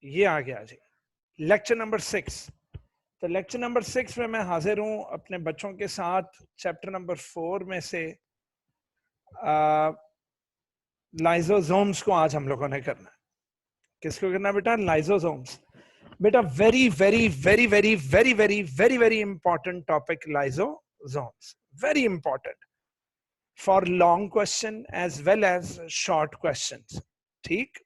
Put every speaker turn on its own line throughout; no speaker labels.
ये आ गया जी lecture number 6। तो लेक्चर नंबर 6 में मैं हाजिर हूं अपने बच्चों के साथ चैप्टर नंबर 4 में से लाइजोसोम्स को आज हम लोगों ने करना है। किसको करना है बेटा? लाइजोसोम्स। बेटा very very very very very very very very important topic lysosomes, very important for long question as well as short questions. ठीक,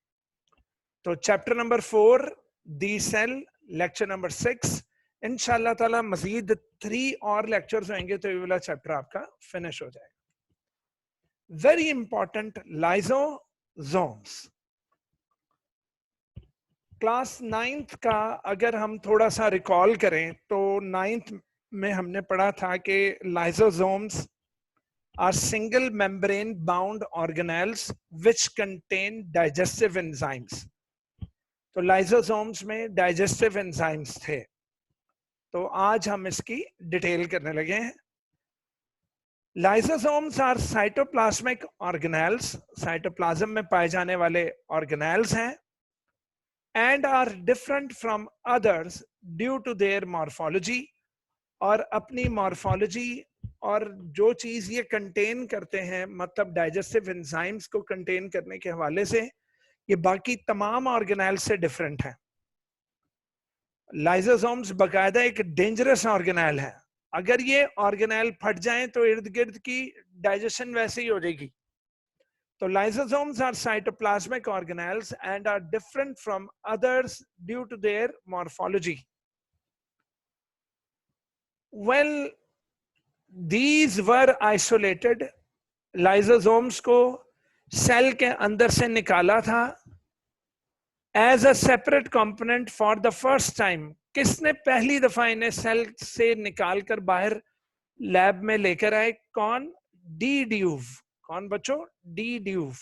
तो chapter number 4 the cell, lecture number 6, इंशाल्लाह ताला मजीद 3 और लेक्चर्स होंगे तो ये वाला चैप्टर आपका फिनिश हो जाएगा। Very important lysosomes. Class 9th का अगर हम थोड़ा सा रिकॉल करें तो 9th में हमने पढ़ा था कि lysosomes are single membrane bound organelles which contain digestive enzymes. तो लाइजोसोम्स में डाइजेस्टिव एंजाइम्स थे, तो आज हम इसकी डिटेल करने लगे हैं। Lysosomes are cytoplasmic organelles, cytoplasm में पाए जाने वाले ऑर्गेनेल्स हैं, and are different from others due to their morphology, और अपनी मॉर्फोलॉजी और जो चीज ये कंटेन करते हैं, मतलब डाइजेस्टिव एंजाइम्स को कंटेन करने के हवाले से ये बाकी तमाम ऑर्गेनेल्स से डिफरेंट है। लाइसोसोम्स बकायदा एक डेंजरस ऑर्गेनेल है, अगर ये ऑर्गेनेल फट जाए तो इर्द गिर्द की डाइजेशन वैसे ही हो जाएगी। तो lysosomes are cytoplasmic organelles and are different from others due to their morphology. Well, these were isolated. Lysosomes को सेल के अंदर से निकाला था as a separate component for the first time. किसने पहली दफा इन्हें सेल से निकालकर बाहर लैब में लेकर आए? कौन? D due. कौन बच्चों? D due.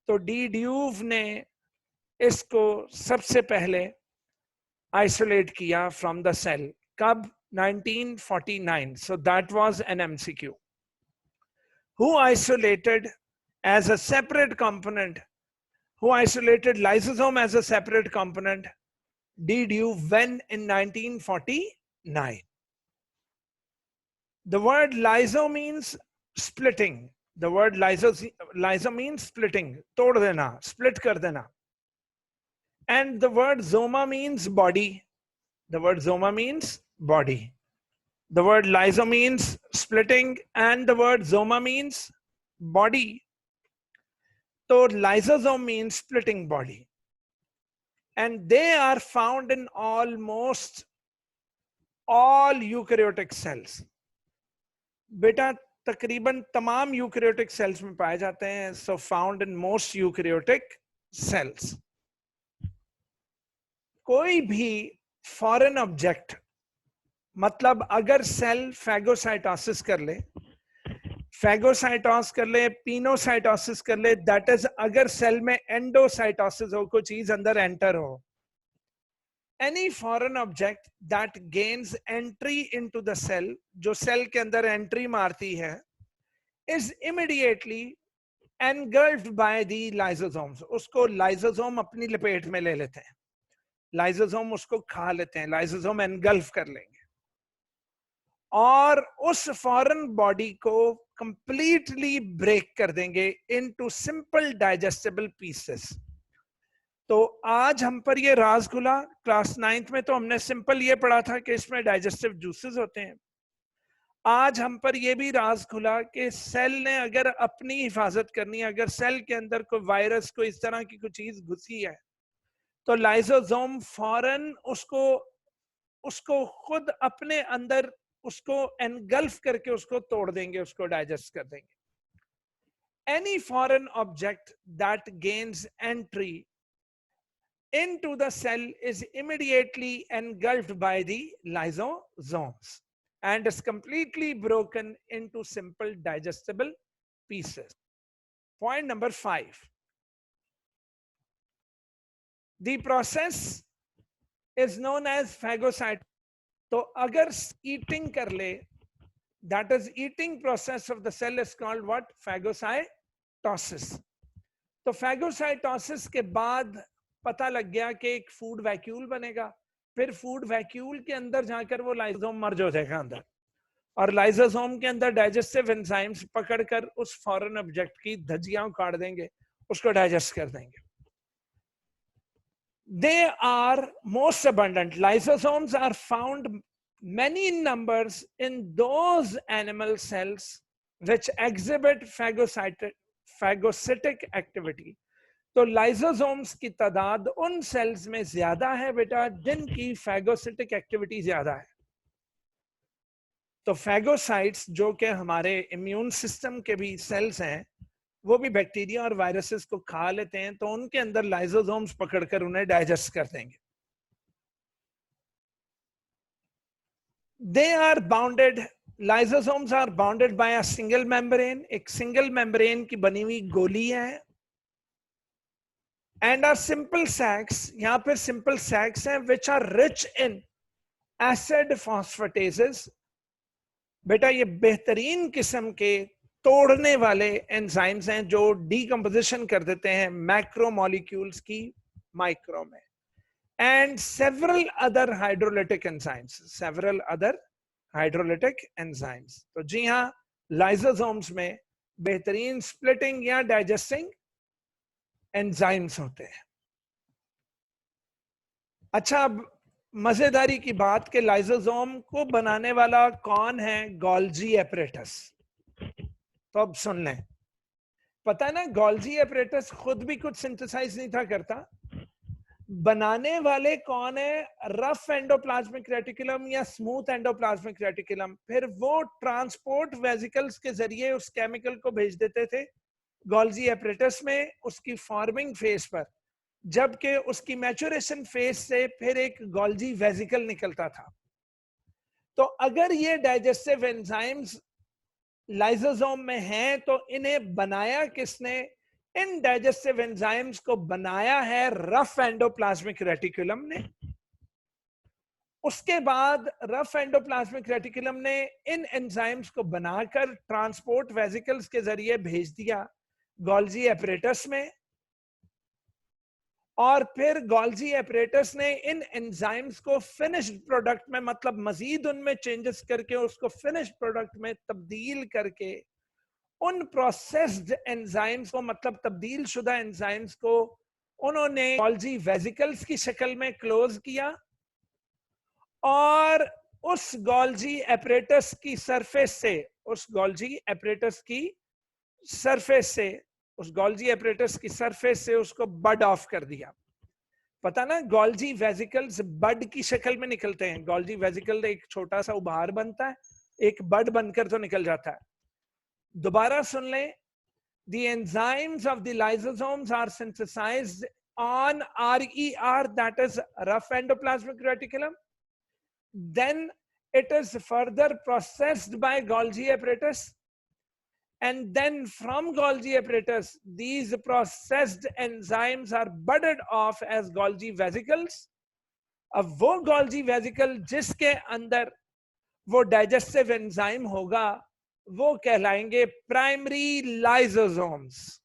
तो डी ड्यूव ने इसको सबसे पहले आइसोलेट किया फ्रॉम द सेल। कब? 1949। so that was an MCQ. Who isolated as a separate component? Who isolated lysosome as a separate component? Did you when in 1949? The word lyso means splitting. The word lyso means splitting, tod dena, split kar dena. And the word zoma means body. The word zoma means body. The word lyso means splitting and the word zoma means body. So lysosome means splitting body. And they are found in almost all eukaryotic cells. बेटा तकरीबन तमाम eukaryotic cells में पाए जाते हैं। So found in most eukaryotic cells. कोई भी foreign object, मतलब अगर सेल फैगोसाइटोसिस कर ले, फैगोसाइटोस कर ले, पिनोसाइटोसिस कर ले, दैट इज अगर सेल में एंडोसाइटोसिस हो, कोई चीज अंदर एंटर हो, any foreign object that gains entry into the cell, जो सेल के अंदर एंट्री मारती है, is immediately engulfed by the lysosomes. उसको लाइसोसोम अपनी लपेट में ले लेते हैं, लाइसोसोम उसको खा लेते हैं, लाइसोसोम एनगल्फ कर लेंगे और उस फॉरेन बॉडी को कंप्लीटली ब्रेक कर देंगे इनटू सिंपल डाइजेस्टेबल पीसेस। तो आज हम पर ये राज खुला। क्लास 9th में तो हमने सिंपल ये पढ़ा था कि इसमें डाइजेस्टिव जूसेस होते हैं। आज हम पर ये भी राज खुला कि सेल ने अगर अपनी हिफाजत करनी है, अगर सेल के अंदर कोई वायरस, कोई इस तरह की कोई चीज घुसी है, तो लाइसोसोम फौरन उसको खुद अपने अंदर उसको एनगल्फ करके उसको तोड़ देंगे, उसको डाइजेस्ट कर देंगे। Any foreign object that gains entry into the cell is immediately engulfed by the lysosomes and is completely broken into simple digestible pieces. Point number 5. The process is known as phagocytosis. तो अगर eating कर ले, that is eating process of the cell is called what? Phagocytosis. तो phagocytosis के बाद पता लग गया कि एक फूड वैक्यूल बनेगा, फिर फूड वैक्यूल के अंदर जाकर वो लाइसोसोम मर्ज हो जाएगा अंदर, और लाइसोसोम के अंदर डाइजेस्टिव एंजाइम्स पकड़कर उस फॉरेन ऑब्जेक्ट की धज्जियां काट देंगे, उसको डाइजेस्ट कर देंगे. They are most abundant. Lysosomes are found many in numbers in those animal cells which exhibit phagocytic activity. तो लाइसोसोम्स की तादाद उन सेल्स में ज्यादा है बेटा जिनकी फैगोसिटिक एक्टिविटी ज्यादा है. तो फैगोसाइट्स जो कि हमारे इम्यून सिस्टम के भी सेल्स हैं, वो भी बैक्टीरिया और वायरसेस को खा लेते हैं, तो उनके अंदर लाइसोसोम्स पकड़कर उन्हें डाइजेस्ट कर देंगे. They are bounded, lysosomes are bounded by a single membrane, एक सिंगल मेम्ब्रेन की बनी हुई गोली है. एंड आर सिंपल सैक्स, यहां पर सिंपल सैक्स हैं which are rich in acid phosphatases. बेटा ये बेहतरीन किस्म के तोड़ने वाले एंजाइम्स हैं जो डीकंपोजिशन कर देते हैं मैक्रो मॉलिक्यूल्स की माइक्रो में. And several other hydrolytic enzymes, several other hydrolytic enzymes. तो जी हाँ, लाइसोसोम्स में बेहतरीन स्प्लिटिंग या डाइजेस्टिंग एंजाइम्स होते हैं. अच्छा, अब मजेदारी की बात कि लाइसोसोम को बनाने वाला कौन है? Golgi apparatus. तो अब सुन लें, पता है ना गोल्जी एपरेटस खुद भी कुछ सिंथेसाइज नहीं था करता. बनाने वाले कौन है? रफ एंडोप्लाज्मिक रेटिकुलम या स्मूथ एंडोप्लाज्मिक रेटिकुलम. फिर वो ट्रांसपोर्ट वेसिकल्स के जरिए उस केमिकल को भेज देते थे गोल्जी एपरेटस में उसकी फॉर्मिंग फेज पर, जबकि उसकी मैच्योरेशन फेज से फिर एक गोल्जी वेसिकल निकलता था. तो अगर ये डाइजेस्टिव एंजाइम्स लाइसोसोम में हैं तो इन्हें बनाया किसने? इन डाइजेस्टिव एंजाइम्स को बनाया है रफ एंडोप्लाज्मिक रेटिकुलम ने. उसके बाद रफ एंडोप्लाज्मिक रेटिकुलम ने इन एंजाइम्स को बनाकर ट्रांसपोर्ट वेसिकल्स के जरिए भेज दिया गोल्जी एपरेटस में, और फिर गोल्जी एपरेटस ने इन एंजाइम्स को फिनिश्ड प्रोडक्ट में, मतलब मजीद उनमें चेंजेस करके उसको फिनिश्ड प्रोडक्ट में तब्दील करके उन प्रोसेस्ड एंजाइम्स को, मतलब तब्दील शुदा एंजाइम्स को उन्होंने गोल्जी वेसिकल्स की शक्ल में क्लोज किया, और उस गोल्जी एपरेटस की सरफेस से, उस गोल्जी एपरेटस की सरफेस से, उस गोल्जी एपरेटस की सरफेस से उसको बड ऑफ कर दिया. पता ना, गोल्जी वेसिकल्स बड की शक्ल में निकलते हैं. गोल्जी वेसिकल एक छोटा सा उभार बनता है, एक बड बनकर तो निकल जाता है. दोबारा सुन लें, the enzymes of the lysosomes are synthesized on RER, that is rough endoplasmic reticulum. Then it is further processed by Golgi apparatus, and then from Golgi apparatus these processed enzymes are budded off as Golgi vesicles. अब वो Golgi vesicle जिसके अंदर वो digestive enzyme होगा वो कहलाएंगे primary lysosomes.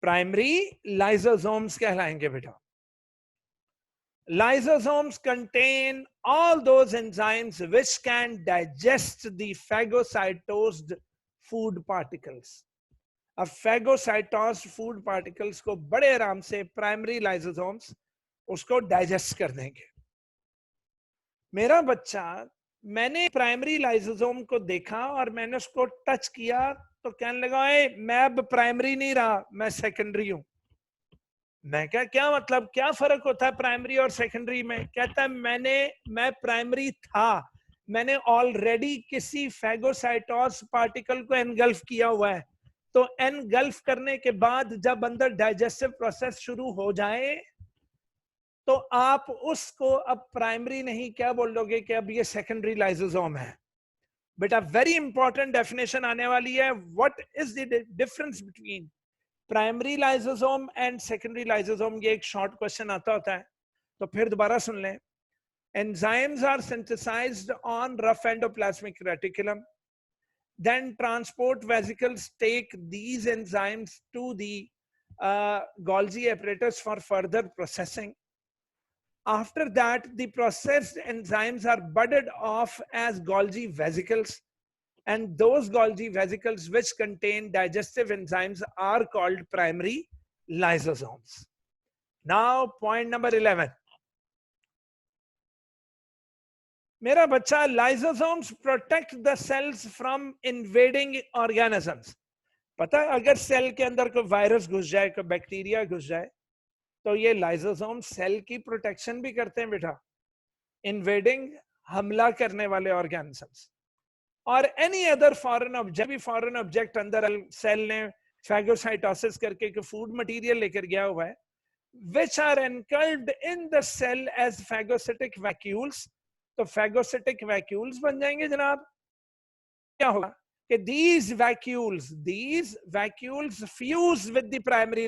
Primary lysosomes कहलाएंगे बेटा. Lysosomes contain all those enzymes which can digest the phagocytosed food particles. अब phagocytosed food particles को बड़े आराम से प्राइमरी लाइसोसोम्स उसको डाइजेस्ट कर देंगे. मेरा बच्चा, मैंने प्राइमरी लाइसोसोम को देखा और मैंने उसको टच किया तो कहने लगा मैं अब प्राइमरी नहीं रहा, मैं सेकेंडरी हूं. मैं क्या मतलब, क्या फर्क होता है प्राइमरी और सेकेंडरी में? कहता है मैं प्राइमरी था, मैंने ऑलरेडी किसी फैगोसाइटोस पार्टिकल को एनगल्फ किया हुआ है, तो एनगल्फ करने के बाद जब अंदर डाइजेस्टिव प्रोसेस शुरू हो जाए तो आप उसको अब प्राइमरी नहीं क्या बोलोगे कि अब ये सेकेंडरी लाइसोसोम है. बेटा वेरी इंपॉर्टेंट डेफिनेशन आने वाली है. What is the difference between primary lysosome and secondary lysosome? ये एक शॉर्ट क्वेश्चन आता होता है, तो फिर दोबारा सुन लें. Enzymes are synthesized on rough endoplasmic reticulum, then transport vesicles take these enzymes to the Golgi apparatus for further processing. After that, the processed enzymes are budded off as Golgi vesicles, and those Golgi vesicles which contain digestive enzymes are called primary lysosomes. Now, point number 11. मेरा बच्चा, lysosomes protect the cells from invading organisms. पता है, अगर cell के अंदर कोई virus घुस जाए, कोई बैक्टीरिया घुस जाए, तो ये लाइसोसोम सेल की प्रोटेक्शन भी करते हैं बेटा, इन्वेडिंग, हमला करने वाले ऑर्गेनिजम्स। और एनी अदर फॉरेन ऑब्जेक्ट, भी फॉरेन ऑब्जेक्ट अंदर सेल ने फैगोसाइटोसिस करके कोई फूड मटेरियल लेकर गया हुआ है, which are engulfed in the cell as phagocytic vacuoles, तो phagocytic vacuoles बन जाएंगे जनाब। क्या होगा कि these vacuoles fuse with the primary,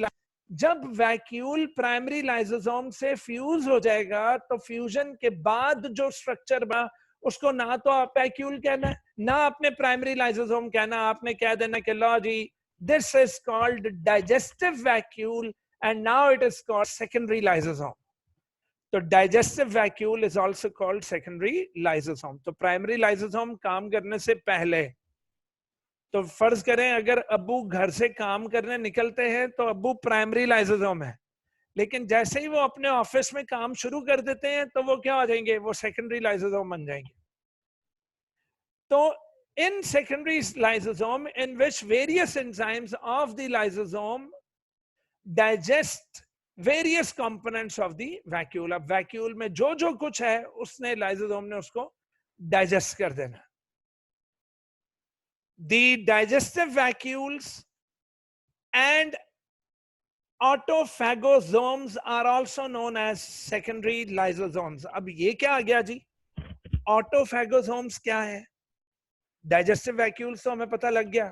जब वैक्यूल प्राइमरी लाइसोसोम से फ्यूज हो जाएगा तो फ्यूजन के बाद जो स्ट्रक्चर बना उसको ना तो आप वैक्यूल कहना है, ना आपने प्राइमरी लाइसोसोम कहना, आपने कह देना कि लो जी this is called digestive vacuole and now it is called secondary lysosome. तो digestive vacuole is also called secondary lysosome. तो प्राइमरी लाइसोसोम काम करने से पहले, तो फर्ज करें अगर अब्बू घर से काम करने निकलते हैं तो अब्बू प्राइमरी लाइसोसोम है, लेकिन जैसे ही वो अपने ऑफिस में काम शुरू कर देते हैं तो वो क्या हो जाएंगे, वो सेकेंडरी लाइसोसोम बन जाएंगे। तो in secondary lysosome in which various enzymes of the lysosome digest various components of the vacuole. अब वैक्यूल में जो जो कुछ है उसने लाइसोसोम ने उसको डाइजेस्ट कर देना। The digestive vacuoles and autophagosomes are also known as secondary lysosomes. अब ये क्या आ गया जी, autophagosomes क्या है? digestive vacuoles तो हमें पता लग गया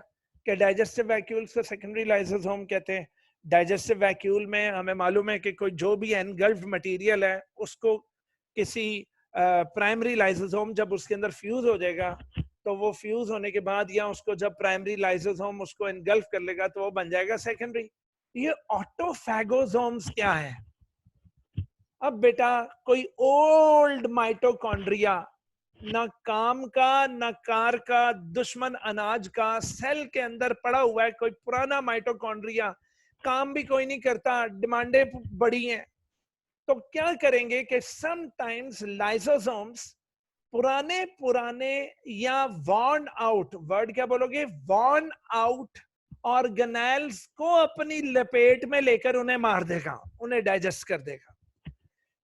कि digestive vacuoles को secondary lysosome कहते हैं। digestive vacuole में हमें मालूम है कि कोई जो भी engulfed material है उसको किसी प्राइमरी लाइसोसोम जब उसके अंदर फ्यूज हो जाएगा तो वो फ्यूज होने के बाद या उसको जब प्राइमरी लाइसोसोम उसको एनगल्फ कर लेगा तो वो बन जाएगा सेकेंडरी। ये ऑटोफैगोसोम्स क्या है? अब बेटा कोई ओल्ड माइटोकॉन्ड्रिया, न काम का न कार का, दुश्मन अनाज का, सेल के अंदर पड़ा हुआ है कोई पुराना माइटोकॉन्ड्रिया, काम भी कोई नहीं करता, डिमांडें बड़ी हैं, तो क्या करेंगे कि समटाइम्स लाइसोसोम्स पुराने पुराने या वॉर्न आउट, वर्ड क्या बोलोगे, वॉर्न आउट ऑर्गेनेल्स को अपनी लपेट में लेकर उन्हें मार देगा, उन्हें डाइजेस्ट कर देगा।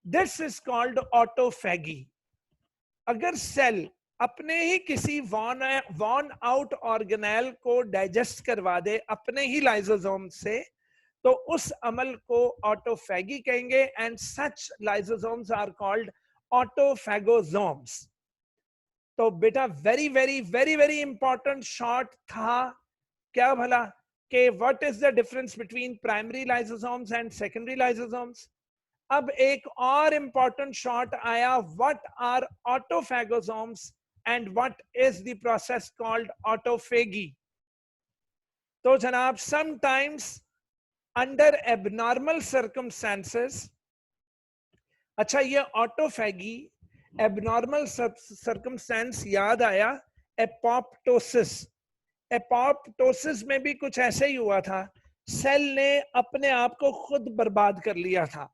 This is called autophagy. अगर सेल अपने ही किसी वॉर्न आउट ऑर्गेनेल को डाइजेस्ट करवा दे अपने ही लाइसोसोम से, तो उस अमल को ऑटोफैगी कहेंगे and such lysosomes are called autophagosomes. तो बेटा very very very very important short था क्या भला कि what is the difference between primary lysosomes and secondary lysosomes. अब एक और इंपॉर्टेंट शॉर्ट आया, what are autophagosomes and what is the process called autophagy. तो जनाब समटाइम्स अंडर एबनॉर्मल सर्कमस्टेंसेस, अच्छा ये ऑटोफैगी एबनॉर्मल सर्कमस्टेंस याद आया, एपोप्टोसिस। एपोप्टोसिस में भी कुछ ऐसे ही हुआ था, सेल ने अपने आप को खुद बर्बाद कर लिया था।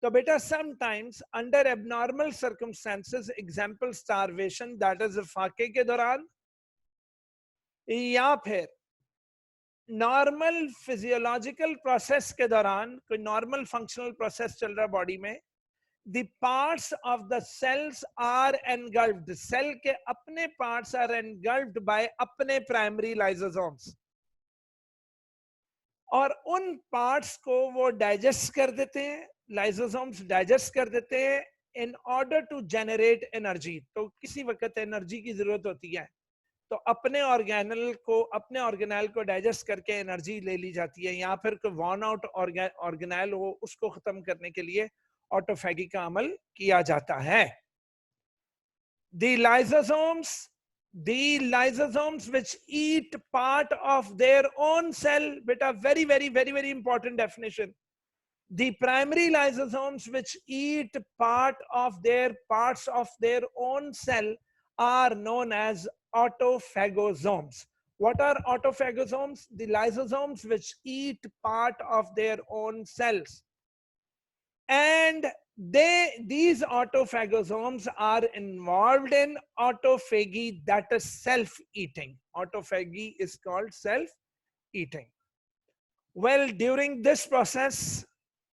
तो बेटा sometimes under abnormal circumstances, example starvation that is फाके के दौरान, या फिर नॉर्मल फिजियोलॉजिकल प्रोसेस के दौरान, कोई नॉर्मल फंक्शनल प्रोसेस चल रहा है बॉडी में, the parts of the cells are engulfed, cell के अपने parts are engulfed by अपने primary lysosomes, और उन parts को वो digest कर देते हैं, lysosomes digest कर देते हैं in order to generate energy। तो किसी वक्त एनर्जी की जरूरत होती है तो अपने ऑर्गेनेल को डाइजेस्ट करके एनर्जी ले ली जाती है, या फिर कोई वॉर्न आउट ऑर्गेनेल हो उसको खत्म करने के लिए ऑटोफैगी का अमल किया जाता है। The lysosomes The lysosomes which eat part of their own cell, beta, very, very, very, very important definition. The primary lysosomes which eat parts of their own cell are known as autophagosomes. What are autophagosomes? The lysosomes which eat part of their own cells. And these autophagosomes are involved in autophagy, that is self-eating. Autophagy is called self-eating. Well, during this process,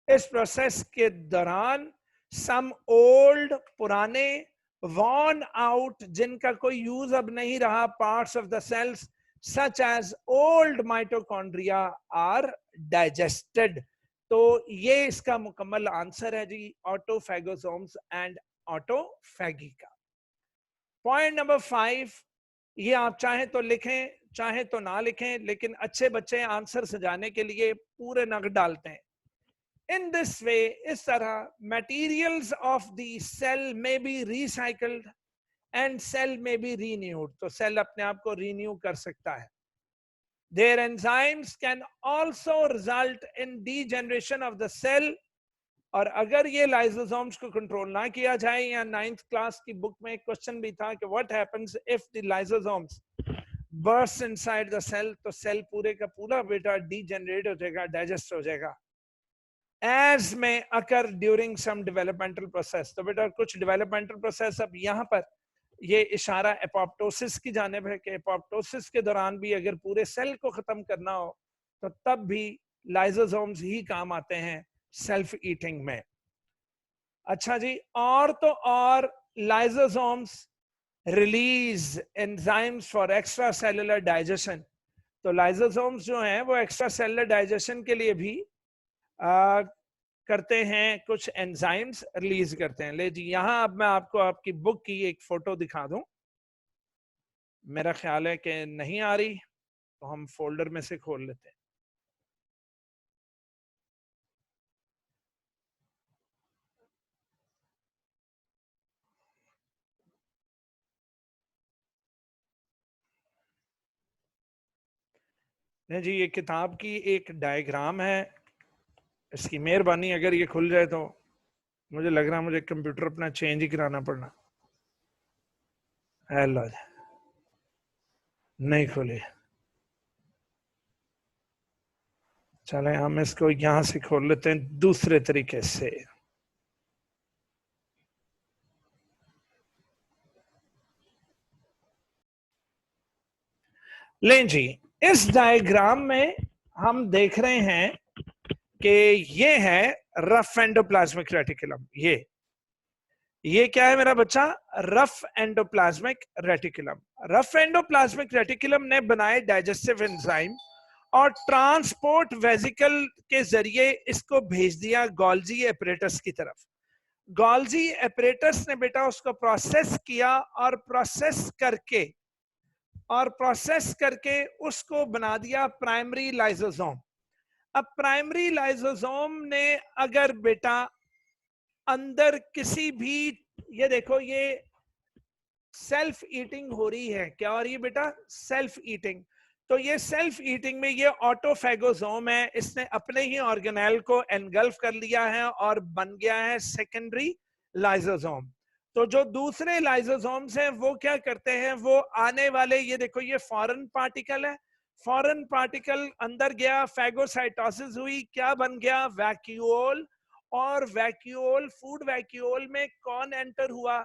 इस process के दौरान some old, पुराने, worn out, जिनका कोई use अब नहीं रहा, parts of the cells such as old mitochondria are digested. तो ये इसका मुकम्मल आंसर है जी, ऑटोफैगोसोम्स एंड ऑटोफैगी का. पॉइंट नंबर 5, ये आप चाहे तो लिखें चाहे तो ना लिखें, लेकिन अच्छे बच्चे आंसर सजाने के लिए पूरे नग डालते हैं. In this way, इस तरह materials of the cell may be recycled and cell may be renewed. तो cell अपने आप को renew कर सकता है. Their enzymes can also result in degeneration of the cell. और अगर ये lysosomes को control ना किया जाए, या 9th class की book में एक question भी था कि what happens if the lysosomes burst inside the cell, तो cell पूरे का पूरा बेटा degenerate हो जाएगा, digest हो जाएगा. As may occur during some developmental process. तो बेटा कुछ developmental process अब यहाँ पर ये इशारा एपोप्टोसिस की जानिब है कि एपोप्टोसिस के दौरान भी अगर पूरे सेल को खत्म करना हो तो तब भी लाइसोसोम्स ही काम आते हैं सेल्फ ईटिंग में. अच्छा जी, और तो और lysosomes release enzymes for extra cellular digestion. तो लाइसोसोम्स जो हैं वो एक्स्ट्रा सेलुलर डाइजेशन के लिए भी करते हैं, कुछ एंजाइम्स रिलीज करते हैं. ले जी, यहां अब मैं आपको आपकी बुक की एक फोटो दिखा दूं. मेरा ख्याल है कि नहीं आ रही, तो हम फोल्डर में से खोल लेते हैं. नहीं जी, ये किताब की एक डायग्राम है. इसकी मेहरबानी अगर ये खुल जाए तो मुझे लग रहा है मुझे कंप्यूटर अपना चेंज ही कराना पड़ना. हेलो, नहीं खुली. चले हम इसको यहां से खोल लेते हैं दूसरे तरीके से. लें जी, इस डायग्राम में हम देख रहे हैं कि ये है रफ एंडोप्लाज्मिक रेटिकुलम. ये क्या है मेरा बच्चा? Rough endoplasmic reticulum. Rough endoplasmic reticulum ने बनाए डाइजेस्टिव एंजाइम और ट्रांसपोर्ट वेसिकल के जरिए इसको भेज दिया गोल्जी एपरेटस की तरफ. गोल्जी एपरेटस ने बेटा उसको प्रोसेस किया और प्रोसेस करके उसको बना दिया प्राइमरी लाइसोसोम. अब प्राइमरी लाइसोसोम ने अगर बेटा अंदर किसी भी, ये देखो ये सेल्फ ईटिंग हो रही है. क्या हो रही है बेटा? Self eating. तो ये सेल्फ ईटिंग में ये ऑटोफैगोसोम है, इसने अपने ही ऑर्गेनेल को एनगल्फ कर लिया है और बन गया है सेकेंडरी लाइसोसोम. तो जो दूसरे लाइसोसोम्स हैं वो क्या करते हैं, वो आने वाले, ये देखो ये फॉरेन पार्टिकल है, फॉरेन पार्टिकल अंदर गया, फैगोसाइटोसिस हुई, क्या बन गया? वैक्यूल. और वैक्यूल, फूड वैक्यूल में कौन एंटर हुआ?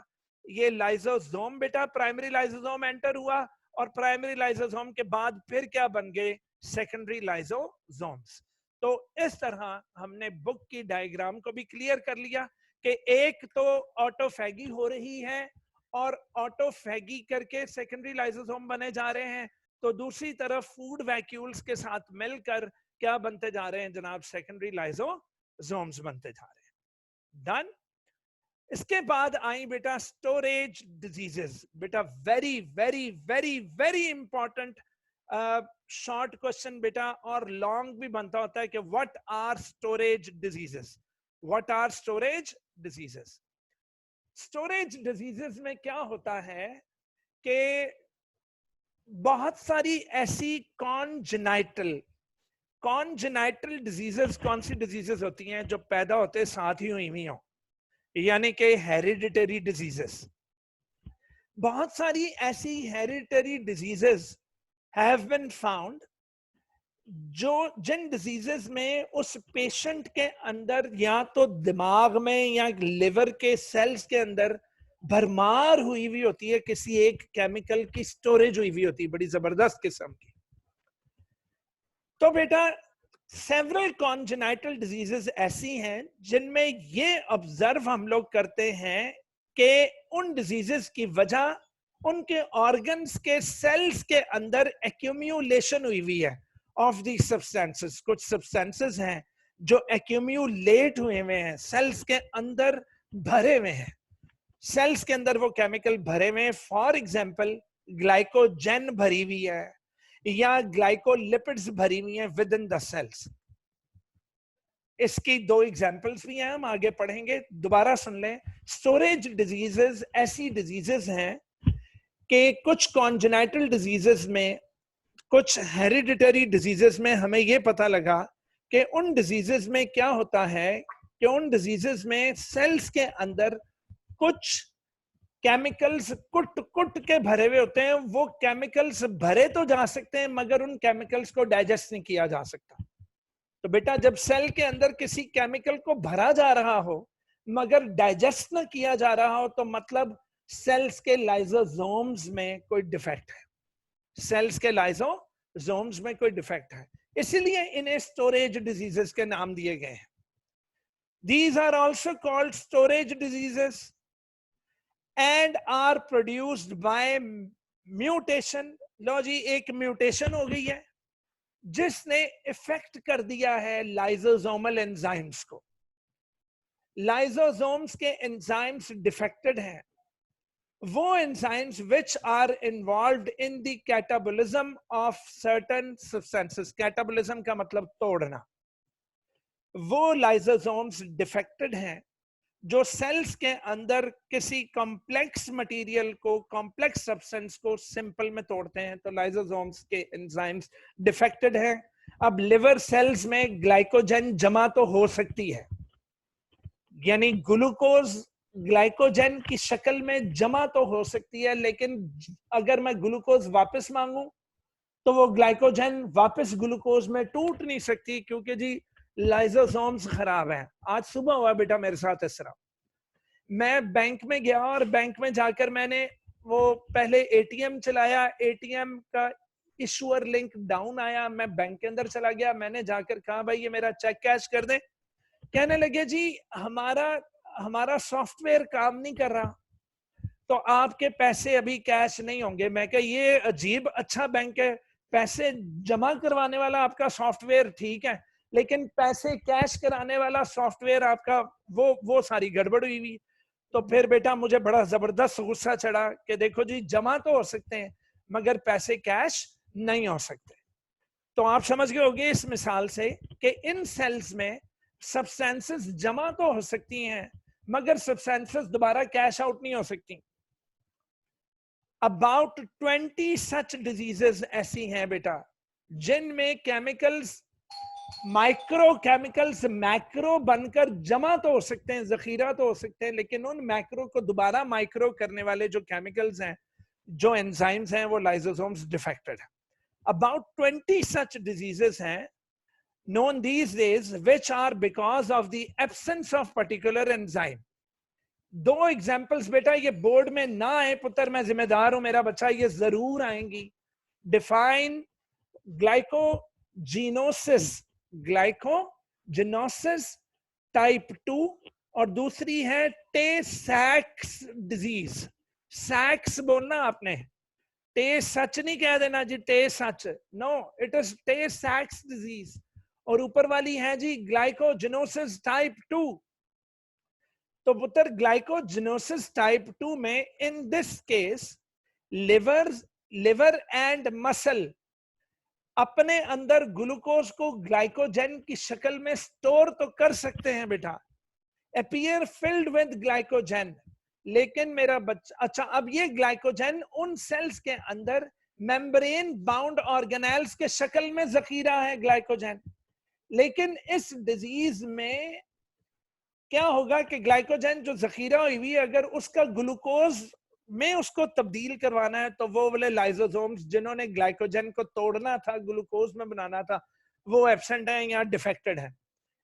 ये लाइसोसोम बेटा, प्राइमरी लाइसोसोम एंटर हुआ, और प्राइमरी लाइसोसोम के बाद फिर क्या बन गए? Secondary lysosomes. तो इस तरह हमने बुक की डायग्राम को भी क्लियर कर लिया कि एक तो ऑटोफैगी हो रही है और ऑटोफैगी करके सेकेंडरी लाइसोसोम बने जा रहे हैं, तो दूसरी तरफ फूड वैक्यूल्स के साथ मिलकर क्या बनते जा रहे हैं जनाब? सेकेंडरी लाइसोसोम्स बनते जा रहे हैं. डन. इसके बाद आई बेटा स्टोरेज डिजीजेस. बेटा very very very very important short question बेटा, और लॉन्ग भी बनता होता है कि what are storage diseases. What are storage diseases? Storage diseases में क्या होता है कि बहुत सारी ऐसी कॉन्जेनाइटल डिजीजेस, कौन सी डिजीजेस होती हैं जो पैदा होते साथ ही हुई हो, यानी कि हेरिडिटरी डिजीजेस। बहुत सारी ऐसी hereditary diseases have been found जो जिन डिजीजेस में उस पेशेंट के अंदर या तो दिमाग में या लिवर के सेल्स के अंदर भरमार हुई हुई होती है, किसी एक केमिकल की स्टोरेज हुई हुई होती है बड़ी जबरदस्त किस्म की। तो बेटा सेवरल कॉन्जेनाइटल डिजीजेस ऐसी हैं जिनमें ये ऑब्जर्व हम लोग करते हैं कि उन डिजीजेस की वजह उनके ऑर्गन्स के सेल्स के अंदर एक्यूम्यूलेशन हुई हुई है ऑफ दी सब्सटेंसेस। कुछ सब्सटेंसेस हैं जो एक्यूम्यूलेट हुए हुए हैं, सेल्स के अंदर भरे हुए हैं, सेल्स के अंदर वो केमिकल भरे हुए हैं। फॉर एग्जाम्पल ग्लाइकोजेन भरी हुई है या ग्लाइकोलिपिड्स भरी हुई हैं विद इन द सेल्स। इसकी दो एग्जाम्पल्स भी हैं, हम आगे पढ़ेंगे, दोबारा सुन लें। स्टोरेज डिजीजेस ऐसी डिजीजेस हैं कि कुछ कॉन्जेनाइटल डिजीजेस में, कुछ हेरिडिटरी डिजीजेस में हमें यह पता लगा कि उन डिजीजेस में क्या होता है कि उन डिजीजेस में सेल्स के अंदर कुछ केमिकल्स कुट कुट के भरे हुए होते हैं। वो केमिकल्स भरे तो जा सकते हैं मगर उन केमिकल्स को डाइजेस्ट नहीं किया जा सकता। तो बेटा जब सेल के अंदर किसी केमिकल को भरा जा रहा हो मगर डाइजेस्ट न किया जा रहा हो तो मतलब सेल्स के लाइसोसोम्स में कोई डिफेक्ट है, सेल्स के लाइसोसोम्स में कोई डिफेक्ट है, इसीलिए इन्हें स्टोरेज डिजीजेस के नाम दिए गए हैं। These are also called storage diseases and are produced by mutation। लो जी, एक म्यूटेशन हो गई है जिसने इफेक्ट कर दिया है लाइसोसोमल एंजाइम्स को। लाइसोसोम्स के एंजाइम्स डिफेक्टेड हैं, वो enzymes which are involved in the catabolism of certain substances. Catabolism का मतलब तोड़ना। वो लाइसोसोम्स डिफेक्टेड हैं जो सेल्स के अंदर किसी कॉम्प्लेक्स मटेरियल को, कॉम्प्लेक्स सब्सटेंस को सिंपल में तोड़ते हैं। तो लाइसोसोम्स के एंजाइम्स डिफेक्टेड हैं। अब लिवर सेल्स में ग्लाइकोजन जमा तो हो सकती है, यानी ग्लूकोज ग्लाइकोजन की शक्ल में जमा तो हो सकती है, लेकिन अगर मैं ग्लूकोज वापस मांगू तो वो ग्लाइकोजन वापस ग्लूकोज में टूट नहीं सकती क्योंकि जी लाइसोसोम्स खराब हैं। आज सुबह हुआ बेटा मेरे साथ इस तरह, मैं बैंक में गया और बैंक में जाकर मैंने वो पहले एटीएम चलाया, एटीएम का इशूअर लिंक डाउन आया, मैं बैंक के अंदर चला गया, मैंने जाकर कहा भाई ये मेरा चेक कैश कर दे। कहने लगे जी हमारा सॉफ्टवेयर काम नहीं कर रहा तो आपके पैसे अभी कैश नहीं होंगे। मैं कहा ये अजीब, अच्छा बैंक है, पैसे जमा करवाने वाला आपका सॉफ्टवेयर ठीक है लेकिन पैसे कैश कराने वाला सॉफ्टवेयर आपका वो सारी गड़बड़ हुई हुई। तो फिर बेटा मुझे बड़ा जबरदस्त गुस्सा चढ़ा कि देखो जी जमा तो हो सकते हैं मगर पैसे कैश नहीं हो सकते। तो आप समझ गए होंगे इस मिसाल से कि इन सेल्स में सब्सटेंसेस जमा तो हो सकती हैं मगर सब्सटेंसेस दोबारा कैश आउट नहीं हो सकती। अबाउट 20 सच डिजीजेस ऐसी हैं बेटा जिनमें केमिकल्स, माइक्रो केमिकल्स मैक्रो बनकर जमा तो हो सकते हैं, जखीरा तो हो सकते हैं, लेकिन उन मैक्रो को दोबारा माइक्रो करने वाले जो केमिकल्स हैं, जो एंजाइम्स हैं, वो लाइसोसोम्स डिफेक्टेड है। About 20 such diseases हैं known these days which are because of the absence of particular enzyme। दो एग्जाम्पल्स बेटा ये बोर्ड में ना आए पुत्र, मैं जिम्मेदार हूं, मेरा बच्चा, ये जरूर आएंगी। डिफाइन ग्लाइकोजिनोसिस, ग्लाइकोजिनोसिस टाइप 2 और दूसरी है टे-सैक्स डिजीज। सैक्स बोलना आपने, टे सच नहीं कह देना जी, टे सच, नो इट इज टे सैक्स डिजीज। और ऊपर वाली है जी ग्लाइकोजिनोसिस टाइप 2। तो पुत्र ग्लाइकोजिनोसिस टाइप 2 में in this case liver and muscle अपने अंदर ग्लूकोज को ग्लाइकोजन की शक्ल में स्टोर तो कर सकते हैं बेटा, अपीयर फिल्ड विद ग्लाइकोजन, लेकिन मेरा बच्चा, अच्छा अब ये ग्लाइकोजन उन सेल्स के अंदर मेम्ब्रेन बाउंड ऑर्गेनेल्स के शक्ल में जखीरा है ग्लाइकोजन। लेकिन इस डिजीज में क्या होगा कि ग्लाइकोजन जो जखीरा हुई हुई अगर उसका ग्लूकोज में उसको तब्दील करवाना है तो वो वाले लाइसोसोम्स जिन्होंने ग्लाइकोजन को तोड़ना था ग्लूकोज में बनाना था वो एब्सेंट है या डिफेक्टेड है।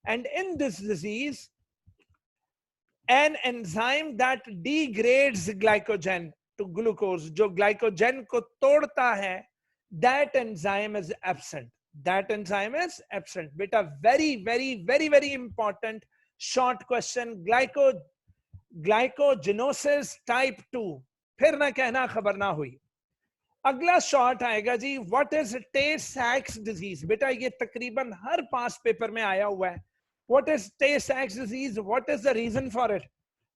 And in this disease an enzyme that degrades glycogen to glucose, जो ग्लाइकोजन को तोड़ता है, that enzyme is absent. That enzyme is absent. बेटा very important short question. Glycogenosis type 2, फिर ना कहना खबर ना हुई। अगला शॉर्ट आएगा जी, व्हाट इज टे सैक्स डिजीज। बेटा ये तकरीबन हर पास पेपर में आया हुआ है। What is Tay Sachs disease? What is the reason for it?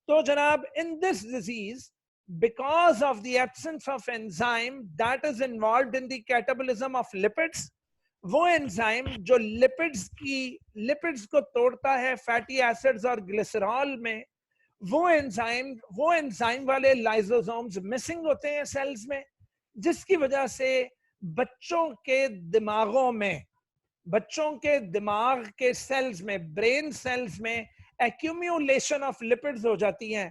तो जनाब, in this disease, because of the absence of enzyme that is involved in the catabolism of lipids, वो एंजाइम जो लिपिड्स को तोड़ता है फैटी एसिड्स और glycerol में, वो एंजाइम वाले लाइसोसोम्स मिसिंग होते हैं सेल्स में, जिसकी वजह से बच्चों के दिमाग के सेल्स में, ब्रेन सेल्स में एक्यूमुलेशन ऑफ लिपिड्स हो जाती हैं।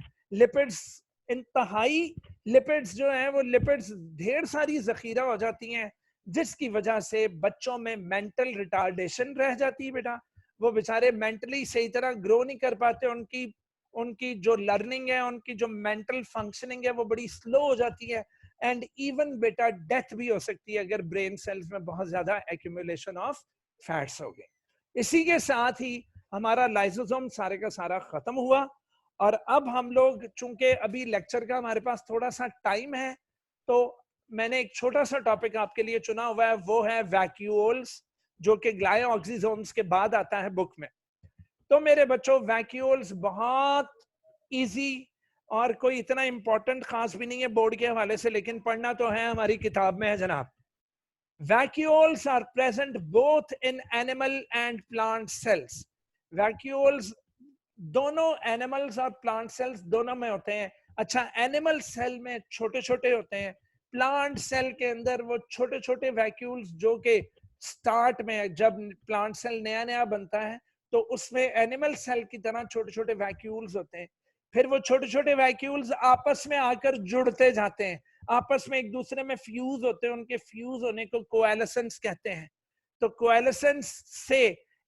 लिपिड्स जो हैं वो लिपिड्स ढेर सारी जखीरा हो जाती हैं, जिसकी वजह से बच्चों में मेंटल रिटार्डेशन रह जाती है। बेटा वो बेचारे मेंटली सही तरह ग्रो नहीं कर पाते, उनकी जो लर्निंग है, उनकी जो मेंटल फंक्शनिंग है वो बड़ी स्लो हो जाती है। एंड इवन बेटा डेथ भी हो सकती है अगर ब्रेन सेल्स में बहुत ज्यादा एक्यूमुलेशन ऑफ फैट्स हो गए। इसी के साथ ही हमारा लाइसोसोम सारे का सारा खत्म हुआ। और अब हम लोग, चूंकि अभी लेक्चर का हमारे पास थोड़ा सा टाइम है, तो मैंने एक छोटा सा टॉपिक आपके लिए चुना हुआ है, वो है वैक्यूल्स, जो कि ग्लाइओक्सिसोम्स के बाद आता है बुक में। तो मेरे बच्चों, वैक्यूल्स बहुत इजी और कोई इतना इंपॉर्टेंट खास भी नहीं है बोर्ड के हवाले से, लेकिन पढ़ना तो है, हमारी किताब में है जनाब। Vacuoles are present both in animal and plant cells. Vacuoles दोनों एनिमल्स और प्लांट सेल्स दोनों में होते हैं। अच्छा, एनिमल सेल में छोटे छोटे होते हैं, प्लांट सेल के अंदर वो छोटे छोटे वैक्यूल्स, जो कि स्टार्ट में जब प्लांट सेल नया नया बनता है तो उसमें एनिमल सेल की तरह छोटे छोटे वैक्यूल्स होते हैं। फिर वो छोटे छोटे वैक्यूल्स आपस में आकर जुड़ते जाते हैं, आपस में एक दूसरे में फ्यूज होते हैं, उनके फ्यूज होने को कोएलेसेंस कहते हैं। तो कोएलेसेंस से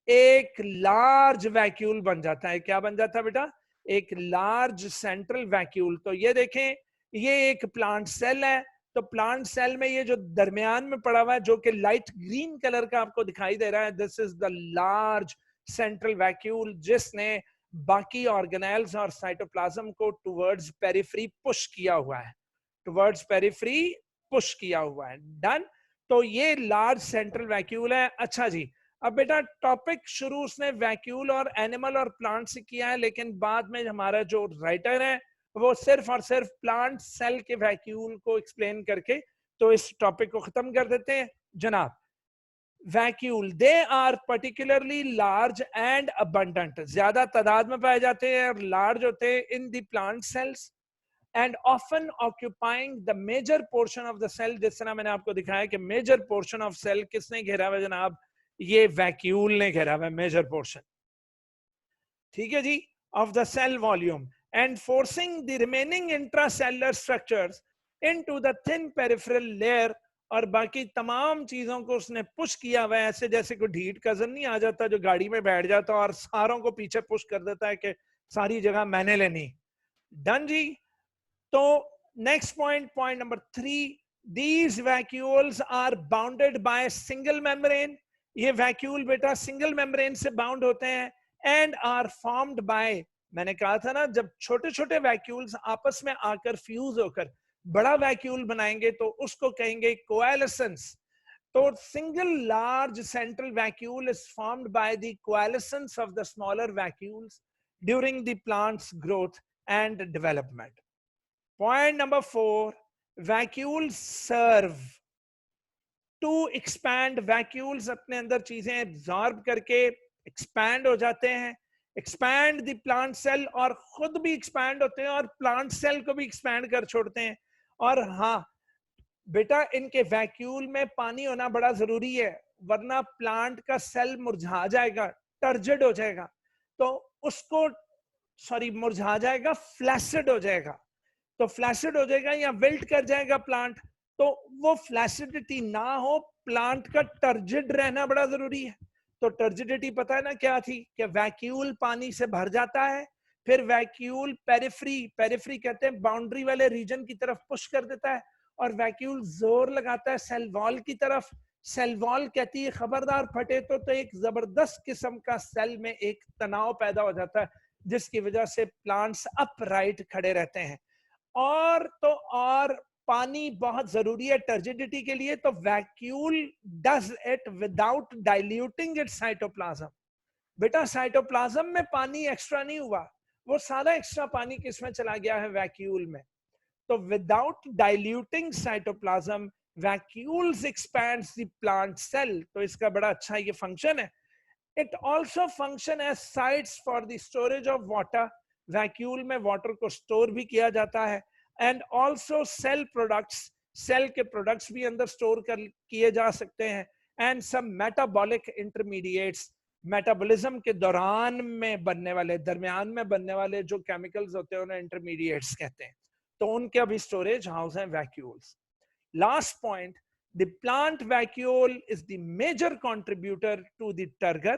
एक लार्ज वैक्यूल बन जाता है। क्या बन जाता है बेटा? एक लार्ज सेंट्रल वैक्यूल। तो ये देखें, ये एक प्लांट सेल है, तो प्लांट सेल में ये जो दरमियान में पड़ा हुआ है, जो कि लाइट ग्रीन कलर का आपको दिखाई दे रहा है, this is the large central vacuole, जिसने बाकी ऑर्गेनेल्स और साइटोप्लाज्म को टुवर्ड्स पेरिफेरी पुश किया हुआ है, टुवर्ड्स पेरिफेरी पुश किया हुआ है। डन। तो ये लार्ज सेंट्रल वैक्यूल है। अच्छा जी, अब बेटा टॉपिक शुरू उसने वैक्यूल और एनिमल और प्लांट से किया है, लेकिन बाद में हमारा जो राइटर है वो सिर्फ और सिर्फ प्लांट सेल के वैक्यूल को एक्सप्लेन करके तो इस टॉपिक को खत्म कर देते हैं जनाब। Vacuole, they are particularly large and abundant, ज्यादा तादाद में पाए जाते हैं और लार्ज होते हैं in the plant cells, and often occupying the major portion of the cell। जिस तरह मैंने आपको दिखाया कि मेजर पोर्शन ऑफ सेल किसने घेरा हुआ जनाब? ये वैक्यूल ने घेरा हुआ है, मेजर पोर्शन। ठीक है जी, of the cell volume, and forcing the remaining intracellular structures into the thin peripheral layer, और बाकी तमाम चीजों को उसने पुश किया हुआ है, ऐसे जैसे कोई ढीठ कजन नहीं आ जाता जो गाड़ी में बैठ जाता और सारों को पीछे पुश कर देता है कि सारी जगह मैंने लेनी। डन जी। तो next point number 3, these vacuoles are bounded by single membrane। ये वैक्यूल बेटा सिंगल मेम्ब्रेन से बाउंड होते हैं, एंड आर फॉर्म्ड बाय, मैंने कहा था ना, जब छोटे छोटे वैक्यूल्स आपस में आकर फ्यूज होकर बड़ा वैक्यूल बनाएंगे तो उसको कहेंगे कोएलेसेंस। तो single large central vacuole is formed by the coalescence of the smaller vacuoles during the plant's growth and development. Point number 4, vacuoles serve to expand। vacuoles अपने अंदर चीजें absorb करके expand हो जाते हैं, expand the plant cell, और खुद भी expand होते हैं और plant cell को भी expand कर छोड़ते हैं। और हाँ, बेटा इनके वैक्यूल में पानी होना बड़ा जरूरी है, वरना प्लांट का सेल मुरझा जाएगा, टर्जिड हो जाएगा, तो उसको मुरझा जाएगा, फ्लैसिड हो जाएगा। तो फ्लैसिड हो जाएगा या विल्ट कर जाएगा प्लांट, तो वो फ्लैसिडिटी ना हो, प्लांट का टर्जिड रहना बड़ा जरूरी है। तो टर्जिडिटी पता है ना क्या थी, कि वैक्यूल पानी से भर जाता है, फिर वैक्यूल पेरिफ्री कहते हैं बाउंड्री वाले रीजन की तरफ पुश कर देता है, और वैक्यूल जोर लगाता है सेल वॉल की तरफ। सेल वॉल कहती है खबरदार फटे तो एक जबरदस्त किस्म का सेल में एक तनाव पैदा हो जाता है, जिसकी वजह से प्लांट्स अपराइट खड़े रहते हैं। और पानी बहुत जरूरी है टर्जिडिटी के लिए, तो vacuole does it without diluting it's cytoplasm. बेटा साइटोप्लाज्म में पानी एक्स्ट्रा नहीं हुआ, वो सारा एक्स्ट्रा पानी किसमें चला गया है, वैक्यूल में। तो without diluting cytoplasm, vacuoles expands the plant cell. तो इसका बड़ा अच्छा ये फंक्शन है। It also function as sites for the storage of water. Vacuole में वाटर को स्टोर भी किया जाता है, and also cell products, cell के प्रोडक्ट्स भी अंदर स्टोर कर किए जा सकते हैं, and some metabolic intermediates, metabolism के दौरान में बनने वाले, दरमियान में बनने वाले जो केमिकल्स होते हैं उन्हें इंटरमीडिएट्स कहते हैं। तो उनके भी स्टोरेज हाउस हैं vacuoles. Last point, the plant vacuole is the major contributor to the turgor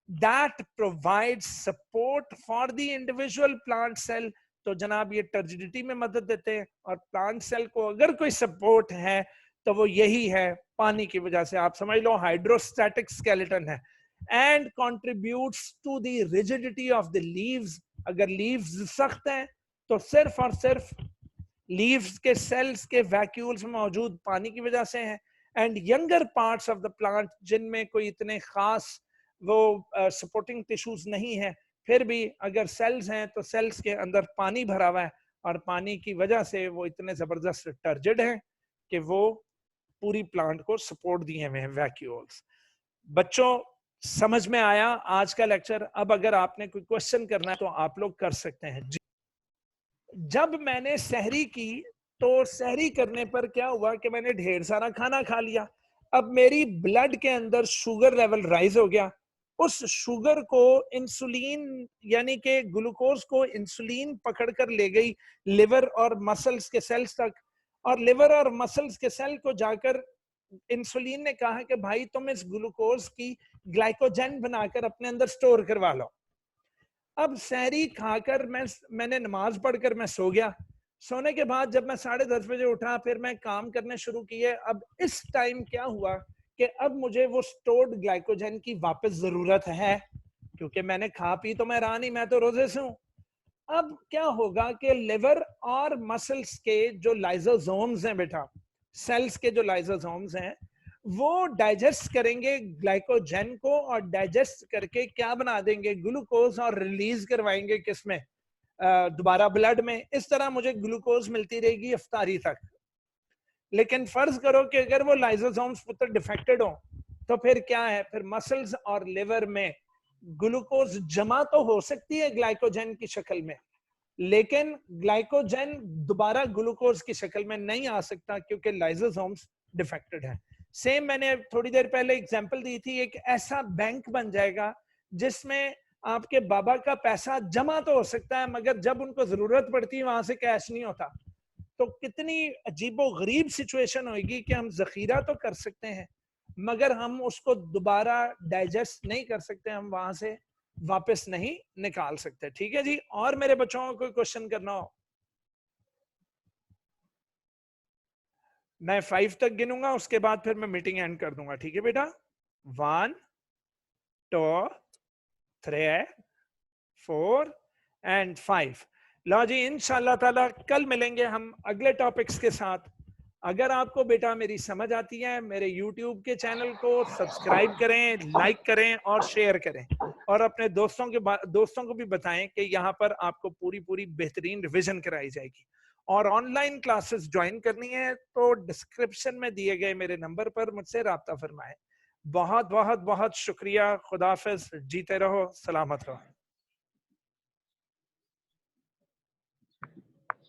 that provides support for the individual plant cell। तो जनाब ये टर्जिडिटी में मदद देते हैं, और प्लांट सेल को अगर कोई सपोर्ट है तो वो यही है, पानी की वजह से। आप समझ लो हाइड्रोस्टैटिक स्केलेटन है। And contributes to the rigidity of the leaves. अगर लीव्स सख्त हैं तो सिर्फ और सिर्फ लीव्स के सेल्स के वैक्यूल्स में मौजूद पानी की वजह से हैं। And younger parts of the plant, जिनमें कोई इतने खास वो सपोर्टिंग टिश्यूज नहीं है, फिर भी अगर सेल्स हैं तो सेल्स के अंदर पानी भरा हुआ है, और पानी की वजह से वो इतने जबरदस्त टर्जिड हैं कि वो पूरी प्लांट को सपोर्ट दिए हुए हैं वैक्यूल्स। बच्चों समझ में आया आज का लेक्चर? अब अगर आपने कोई क्वेश्चन करना है तो आप लोग कर सकते हैं। जब मैंने सहरी की, तो सहरी करने पर क्या हुआ कि मैंने ढेर सारा खाना खा लिया। अब मेरी ब्लड के अंदर शुगर लेवल राइज हो गया। उस शुगर को इंसुलिन, यानी कि ग्लूकोज को इंसुलिन पकड़ कर ले गई लिवर और मसल्स के सेल्स तक, और लिवर और मसल्स के सेल को जाकर इंसुलिन ने कहा कि भाई तुम इस ग्लूकोज की ग्लाइकोजन बनाकर अपने अंदर स्टोर करवा लो। अब सहरी खाकर मैंने नमाज पढ़कर मैं सो गया। सोने के बाद जब मैं 10:30 बजे उठा, फिर मैं काम करने शुरू किए। अब इस टाइम क्या हुआ कि अब मुझे वो स्टोर्ड ग्लाइकोजन की वापस जरूरत है, क्योंकि मैंने खा पी तो मैं रहा नहीं, मैं तो रोजे से हूं। अब क्या होगा कि लिवर और मसल्स के जो लाइसोसोम्स हैं बेटा, सेल्स के जो लाइसोसोम्स हैं, वो डाइजेस्ट करेंगे ग्लाइकोजन को, और डाइजेस्ट करके क्या बना देंगे, ग्लूकोज, और रिलीज करवाएंगे किसमें, दोबारा ब्लड में। इस तरह मुझे ग्लूकोज मिलती रहेगी इफ्तारी तक। लेकिन फर्ज करो कि अगर वो लाइसोसोम्स पुत्र डिफेक्टेड हो, तो फिर क्या है, फिर मसल्स और लिवर में ग्लूकोज जमा तो हो सकती है ग्लाइकोजन की शक्ल में, लेकिन ग्लाइकोजन दोबारा ग्लूकोज की शक्ल में नहीं आ सकता, क्योंकि लाइसोसोम्स डिफेक्टेड है। सेम मैंने थोड़ी देर पहले एग्जांपल दी थी, एक ऐसा बैंक बन जाएगा जिसमें आपके बाबा का पैसा जमा तो हो सकता है, मगर जब उनको जरूरत पड़ती है वहां से कैश नहीं होता। तो कितनी अजीबो गरीब सिचुएशन होगी कि हम जखीरा तो कर सकते हैं, मगर हम उसको दोबारा डाइजेस्ट नहीं कर सकते, हम वहां से वापस नहीं निकाल सकते। ठीक है जी। और मेरे बच्चों को कोई क्वेश्चन करना हो? मैं 5 तक गिनूंगा, उसके बाद फिर मैं मीटिंग एंड कर दूंगा। ठीक है बेटा? 1 2 3 4 एंड 5। लो जी, इंशाल्लाह ताला कल मिलेंगे हम अगले टॉपिक्स के साथ। अगर आपको बेटा मेरी समझ आती है, मेरे YouTube के चैनल को सब्सक्राइब करें, लाइक करें और शेयर करें, और अपने दोस्तों को भी बताएं कि यहाँ पर आपको पूरी बेहतरीन रिवीजन कराई जाएगी। और ऑनलाइन क्लासेस ज्वाइन करनी है तो डिस्क्रिप्शन में दिए गए मेरे नंबर पर मुझसे राब्ता फरमाएं। बहुत बहुत बहुत शुक्रिया। खुदा हाफिज। जीते रहो, सलामत रहो।